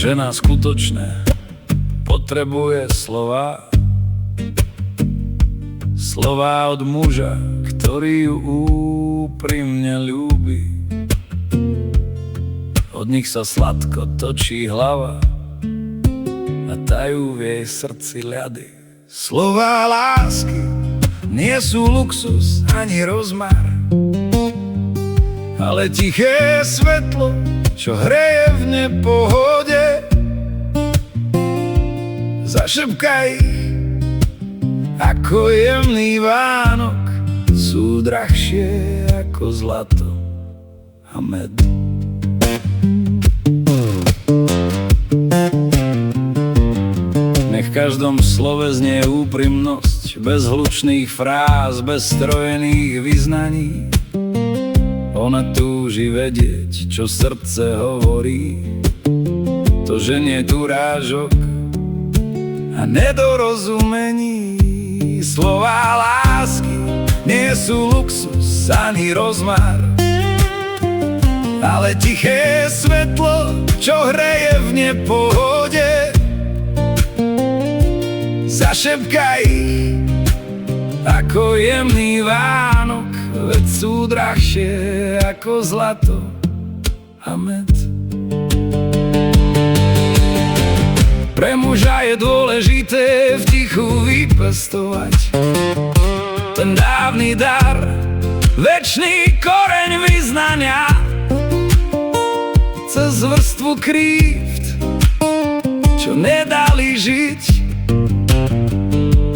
Žena skutočné potrebuje slova, slova od muža, ktorý ju úprimne ľúbi. Od nich sa sladko točí hlava a tajú v jej srdci ľady. Slová lásky nie sú luxus ani rozmar, ale tiché svetlo, čo hreje v nepohode. Zašepkaj ich ako jemný Vánok, sú drahšie ako zlato a med. Nech v každom slove znie úprimnosť, bez hlučných fráz, bez strojených vyznaní. Ona túži vedieť, čo srdce hovorí, to ženie urážok a nedorozumení. Slová lásky nie sú luxus ani rozmar, ale tiché svetlo, čo hreje v nepohode. Zašepkaj ich ako jemný Vánok, veď sú drahšie ako zlato a med. Pre muža je dôležité v tichu vypestovať ten dávny dar, večný koreň vyznania. Cez vrstvu krívd, čo nedali žiť,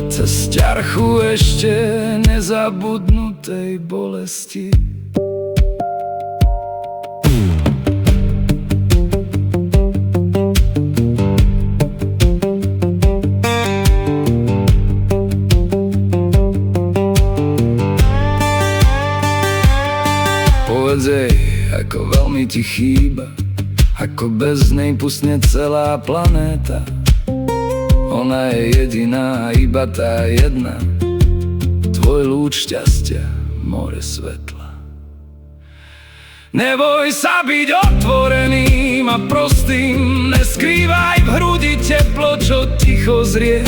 cez ťarchu ešte nezabudnutej bolesti. Povedz jej, ako veľmi ti chýba, ako bez nej pusne celá planéta. Ona je jediná, iba tá jedna, tvoj lúč šťastia, more svetla. Neboj sa byť otvoreným a prostým, neskrývaj v hrudi teplo, čo ticho zrie.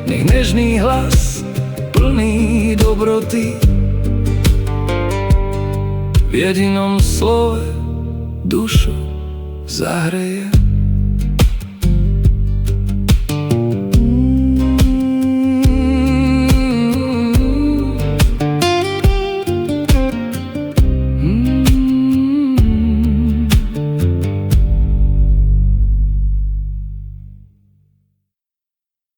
Nech nežný hlas, plný dobroty, v jedinom slove dušu zahreje.